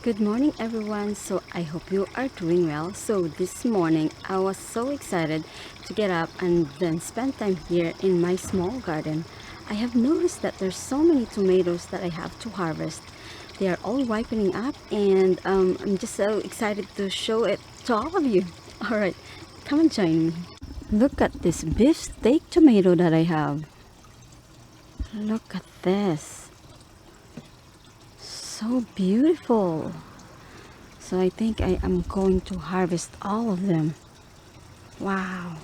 Good morning everyone. So I hope you are doing well. So this morning I was so excited to get up and then spend time here in my small garden. I have noticed that there's so many tomatoes that I have to harvest. They are all ripening up and I'm just so excited to show it to all of you. Alright, come and join me. Look at this beef steak tomato that I have. Look at this. So beautiful. So I think I am going to harvest all of them. Wow.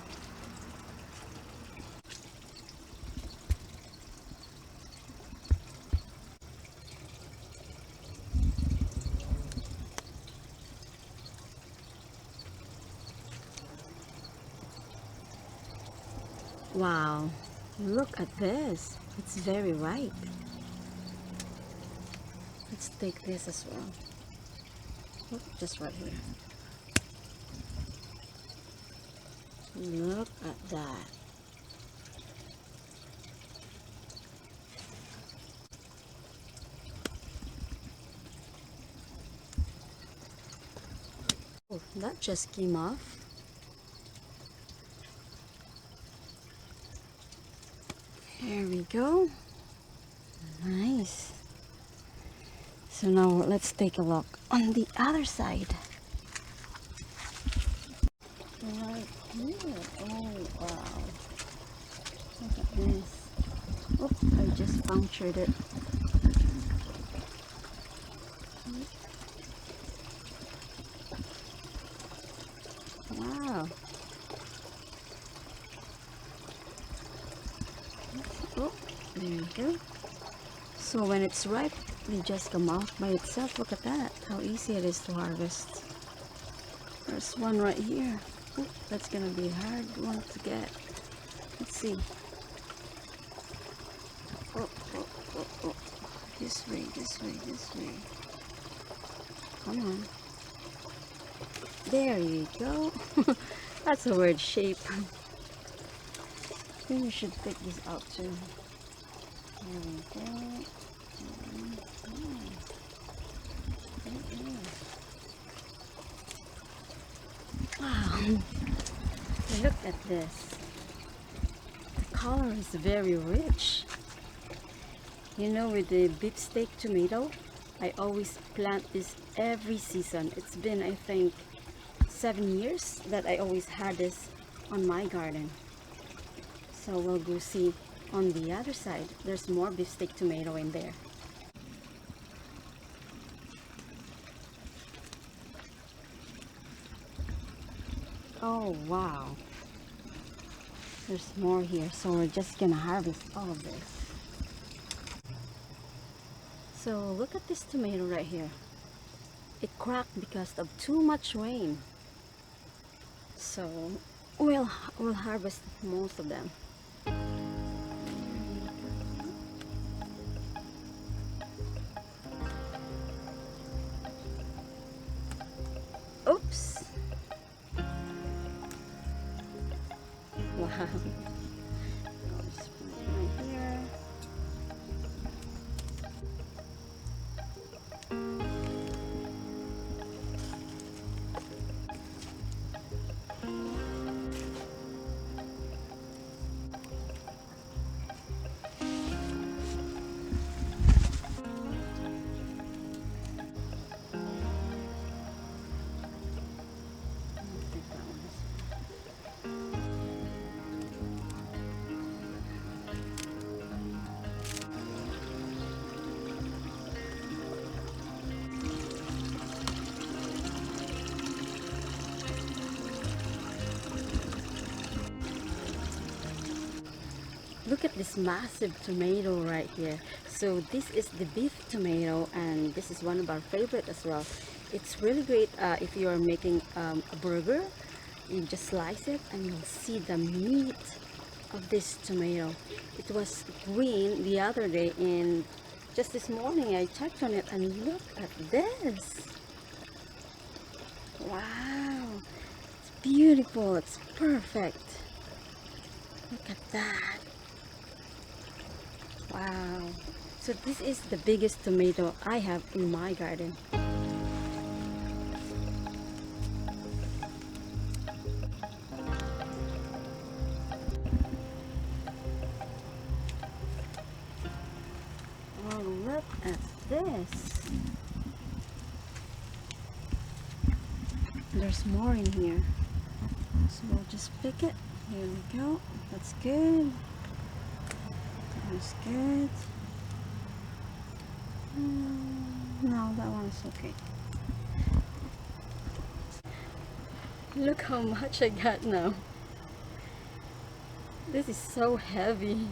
Wow. Look at this. It's very ripe. Let's take this as well. Look, just right here. Look at that. Oh, that just came off. Here we go. Nice. So now let's take a look on the other side. Right here. Oh, wow. Look at this. Oh, I just punctured it. Wow. Oh, there you go. So when it's ripe, they just come out by itself. Look at that, how easy it is to harvest. There's one right here. Oh, that's gonna be a hard one to get. Let's see. Oh, oh, oh, oh. This way, this way, this way. Come on. There you go. That's a weird shape. I think we should take this out too. There we go. Wow. Look at this. The color is very rich. You know, with the beefsteak tomato, I always plant this every season. It's been, I think, 7 years that I always had this on my garden. So we'll go see on the other side. There's more beefsteak tomato in there. Oh wow, there's more here, so we're just gonna harvest all of this. So look at this tomato right here. It cracked because of too much rain, so we'll harvest most of them. Oops. Wow. I'll just put it right here. Look at this massive tomato right here. So this is the beef tomato, and this is one of our favorite as well. It's really great if you are making a burger. You just slice it and you'll see the meat of this tomato. It was green the other day, and just this morning I checked on it, and look at this. Wow, it's beautiful. It's perfect. Look at that. Wow. So this is the biggest tomato I have in my garden. this? There's more in here. So we'll just pick it. Here we go. That's good. That's good. No, that one is okay. Look how much I got now. This is so heavy.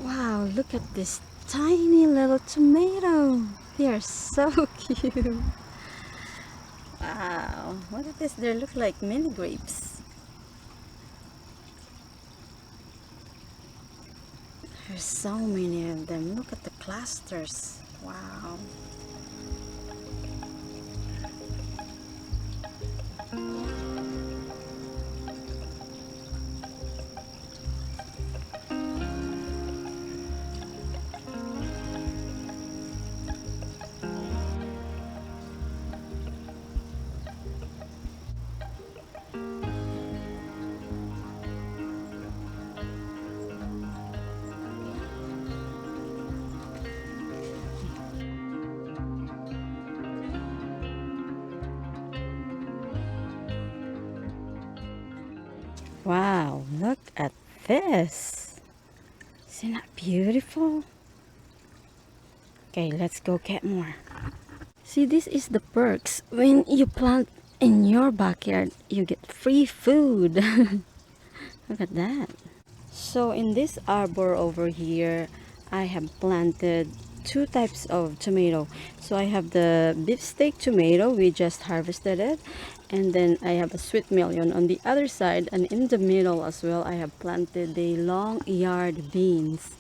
Wow, look at this tiny little tomato. They are so cute. Wow, look at this. They look like mini grapes. There's so many of them. Look at the clusters. Wow. Wow, look at this. Isn't that beautiful? Okay, let's go get more. See, this is the perks. When you plant in your backyard, you get free food. Look at that. So in this arbor over here, I have planted two types of tomato. So I have the beefsteak tomato, we just harvested it, and then I have a sweet melon on the other side, and in the middle as well I have planted the long yard beans,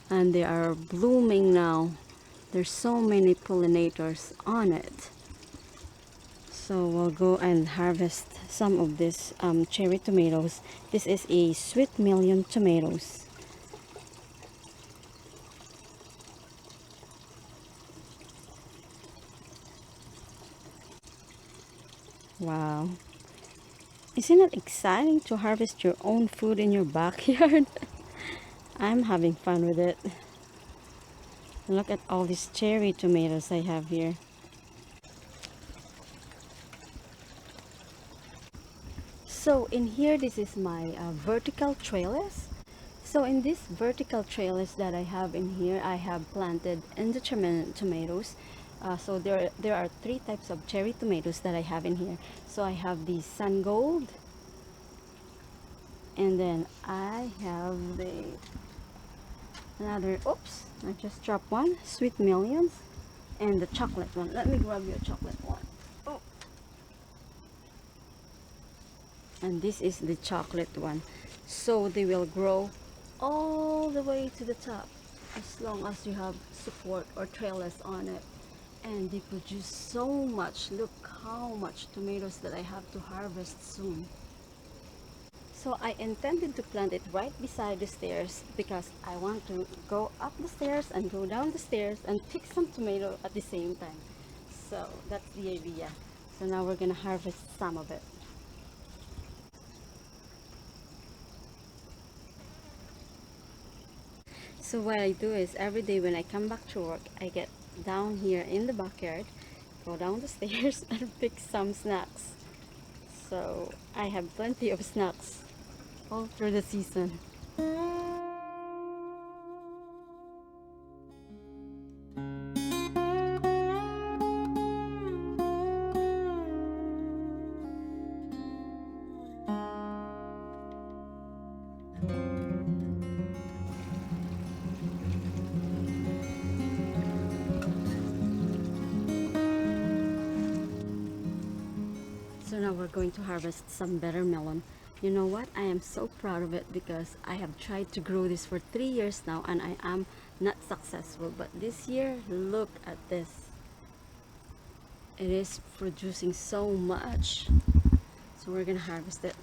and they are blooming now. There's so many pollinators on it. So we'll go and harvest some of this cherry tomatoes. This is a sweet melon tomatoes. Wow. Isn't it exciting to harvest your own food in your backyard? I'm having fun with it. Look at all these cherry tomatoes I have here. So in here, this is my vertical trellis. So in this vertical trellis that I have in here, I have planted indeterminate tomatoes. So there are three types of cherry tomatoes that I have in here. So I have the sun gold, and then I have oops, I just dropped one, sweet millions, and the chocolate one. Let me grab your chocolate one. Oh, and this is the chocolate one. So they will grow all the way to the top as long as you have support or trellis on it, and they produce so much. Look how much tomatoes that I have to harvest soon. So I intended to plant it right beside the stairs because I want to go up the stairs and go down the stairs and pick some tomato at the same time. So that's the idea. So now we're gonna harvest some of it. So what I do is every day when I come back to work, I get down here in the backyard, go down the stairs and pick some snacks. So I have plenty of snacks. all through the season. So now we're going to harvest some better melon. You know what? I am so proud of it because I have tried to grow this for 3 years now and I am not successful. But this year, look at this. It is producing so much. So we're gonna harvest it.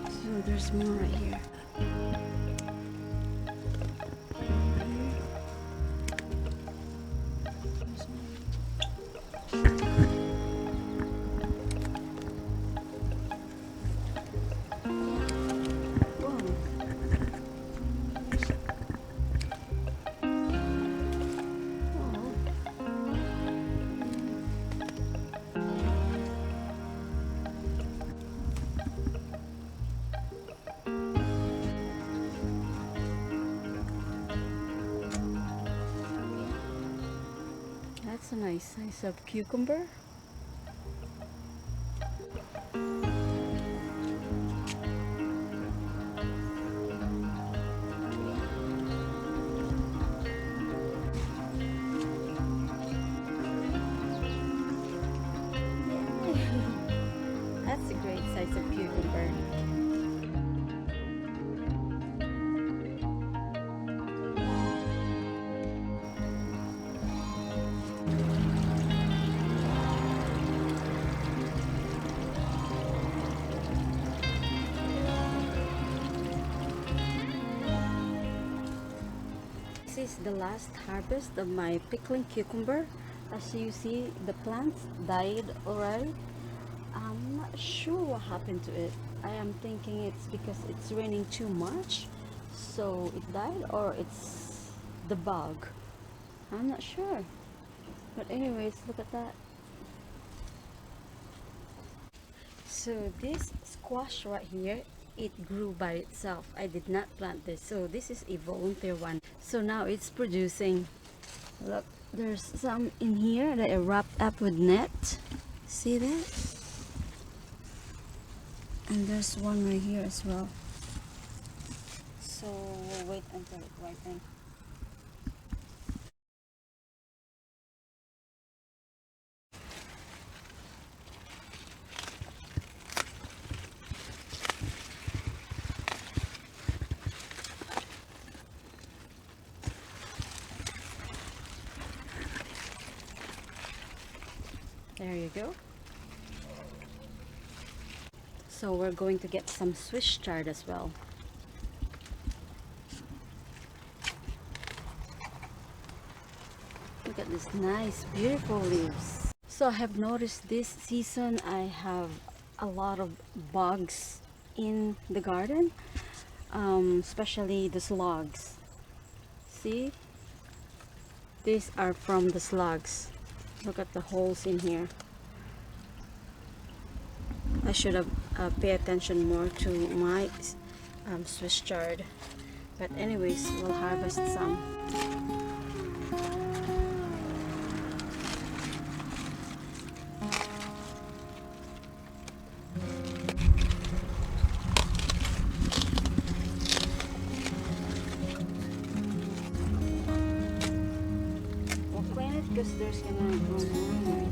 So there's more right here. That's a nice size of cucumber. That's a great size of cucumber. This is the last harvest of my pickling cucumber. As you see, the plants died already. I'm not sure what happened to it. I am thinking it's because it's raining too much, so it died, or it's the bug. I'm not sure. But anyways, look at that. So this squash right here, it grew by itself. I did not plant this, so this is a volunteer one. So now it's producing. Look, there's some in here that are wrapped up with net. See that? And there's one right here as well. So we'll wait until it ripens. There you go. So we're going to get some Swiss chard as well. Look at this nice, beautiful leaves. So I have noticed this season I have a lot of bugs in the garden, especially the slugs. See? These are from the slugs. Look at the holes in here. I should have paid attention more to my Swiss chard. But anyways, we'll harvest some. We'll clean it because there's gonna grow more.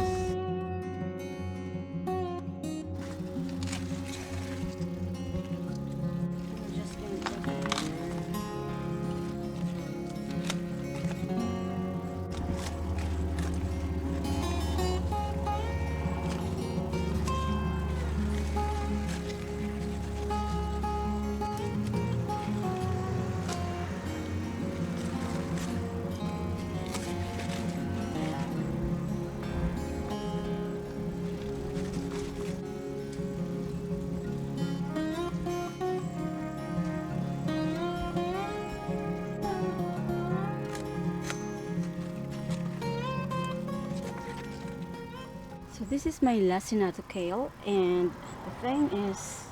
this is my lacinato kale, and the thing is,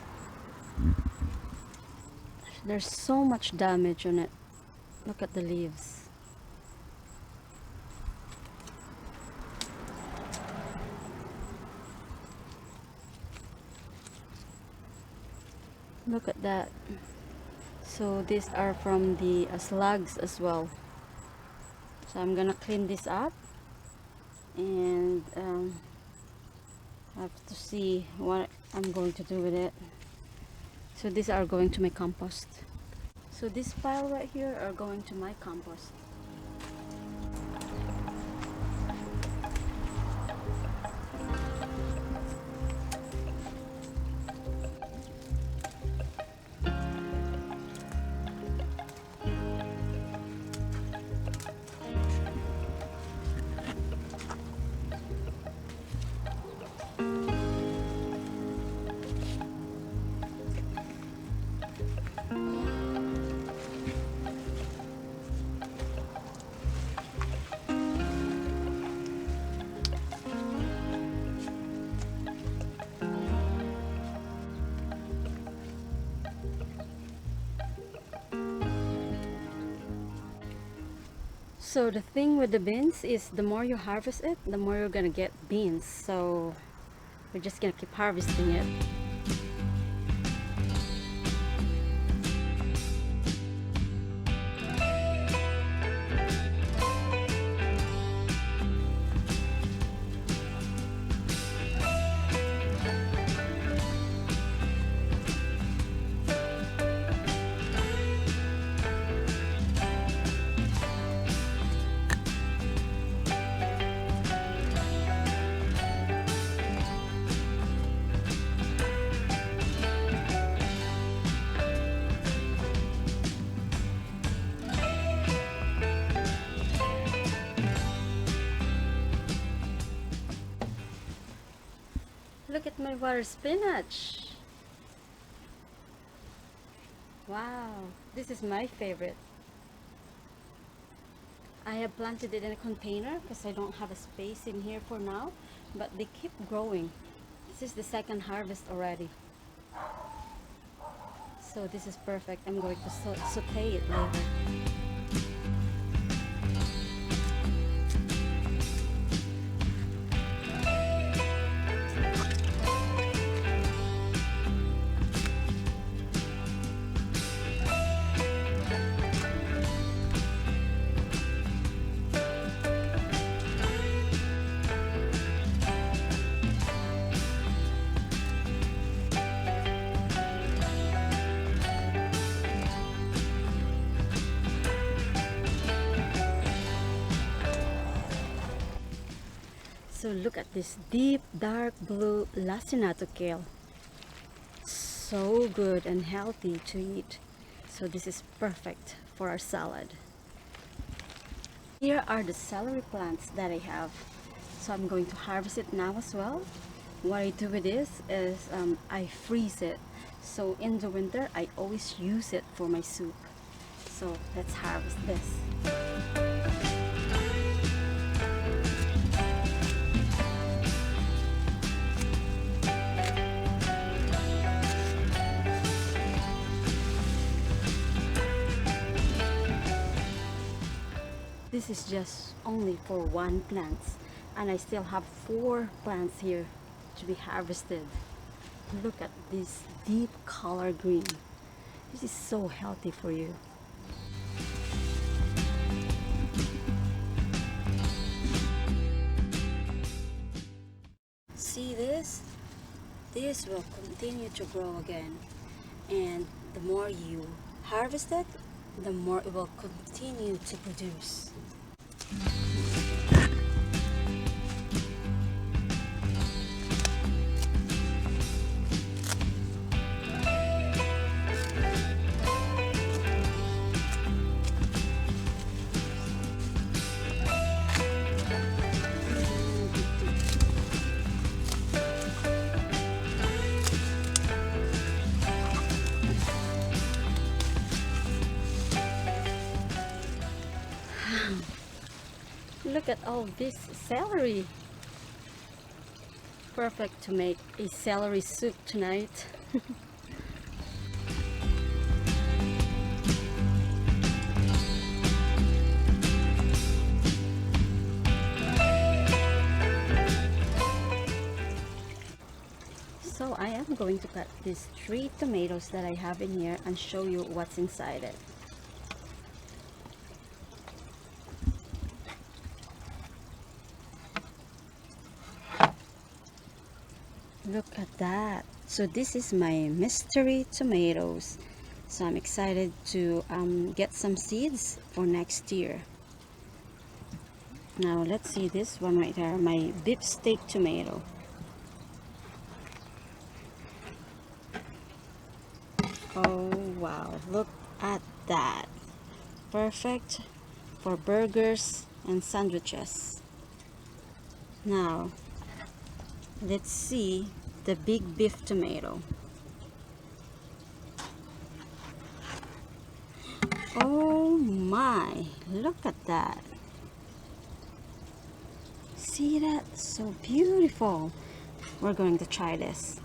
there's so much damage on it. Look at the leaves. Look at that. So these are from the slugs as well. So I'm gonna clean this up, and I have to see what I'm going to do with it. So these are going to my compost. So this pile right here are going to my compost. So the thing with the beans is the more you harvest it, the more you're gonna get beans. So we're just gonna keep harvesting it. Look at my water spinach. Wow, this is my favorite. I have planted it in a container because I don't have a space in here for now, but they keep growing. This is the second harvest already. So this is perfect. I'm going to saute it later. So look at this deep dark blue lacinato kale. So good and healthy to eat. So this is perfect for our salad. Here are the celery plants that I have. So I'm going to harvest it now as well. What I do with this is I freeze it. So in the winter I always use it for my soup. So let's harvest this. This is just only for one plant, and I still have 4 plants here to be harvested. Look at this deep color green. This is so healthy for you. See this? This will continue to grow again, and the more you harvest it, the more it will continue to produce. Look at all this celery. perfect to make a celery soup tonight. So I am going to cut these 3 tomatoes that I have in here and show you what's inside it. Look at that. So this is my mystery tomatoes. So I'm excited to get some seeds for next year. Now let's see this one right there, my beef steak tomato. Oh wow, look at that. Perfect for burgers and sandwiches. Now let's see the big beef tomato. Oh my, look at that. See that? So beautiful. We're going to try this.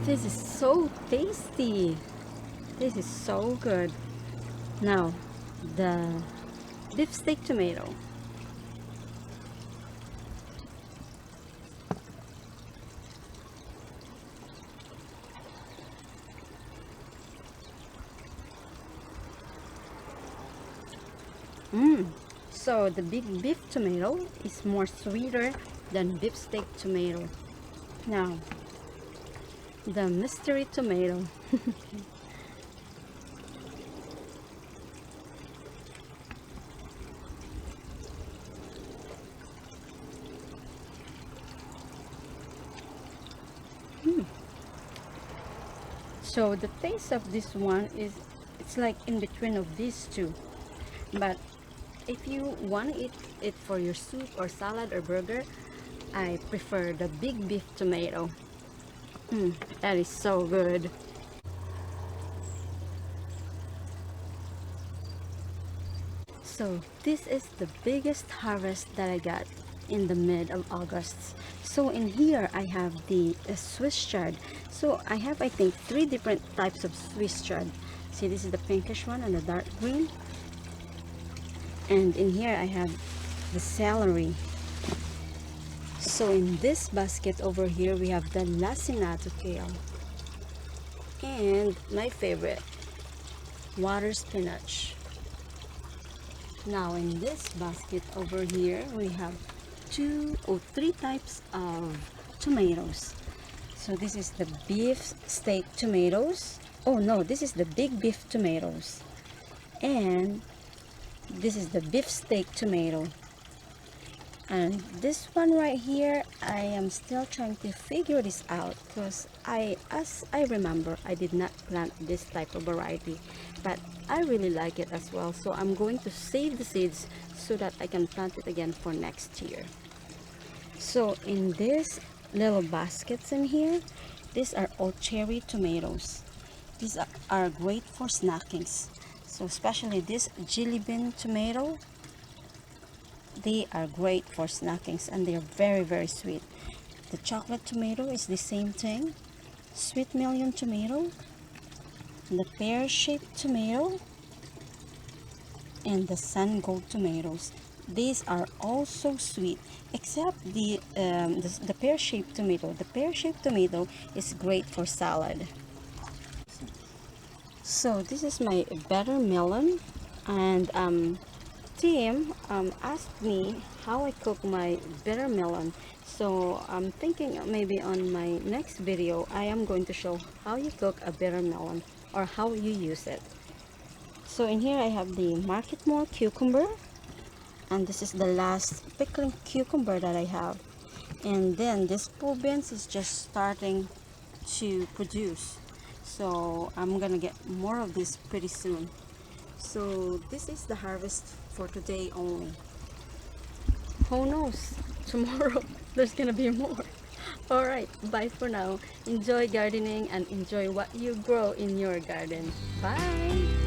This is so tasty. This is so good. Now, the beef steak tomato. So the big beef tomato is more sweeter than beef steak tomato. Now, the mystery tomato. So the taste of this one is, it's like in between of these two. But if you want to eat it for your soup or salad or burger, I prefer the big beef tomato. That is so good. So this is the biggest harvest that I got in the mid of August. So in here I have the Swiss chard. So I have, I think, 3 different types of Swiss chard. See, this is the pinkish one and the dark green. And in here I have the celery. So in this basket over here we have the lacinato kale. And my favorite, water spinach. Now in this basket over here we have 2 or 3 types of tomatoes. So this is the beef steak tomatoes. Oh no, this is the big beef tomatoes. And this is the beef steak tomato. And this one right here, I am still trying to figure this out because as I remember, I did not plant this type of variety, but I really like it as well. So I'm going to save the seeds so that I can plant it again for next year. So in these little baskets in here, these are all cherry tomatoes. These are great for snackings. So especially this jelly bean tomato, they are great for snackings and they are very, very sweet. The chocolate tomato is the same thing. Sweet melon tomato, the pear-shaped tomato, and the sun gold tomatoes. These are also sweet, except the pear-shaped tomato. The pear-shaped tomato is great for salad. So this is my better melon, and Tim asked me how I cook my bitter melon. So I'm thinking maybe on my next video I am going to show how you cook a bitter melon or how you use it. So in here I have the Market Mall cucumber, and this is the last pickling cucumber that I have. And then this pole beans is just starting to produce. So I'm gonna get more of this pretty soon. So this is the harvest for today only. Who knows? Tomorrow there's gonna be more. Alright, bye for now. Enjoy gardening and enjoy what you grow in your garden. Bye!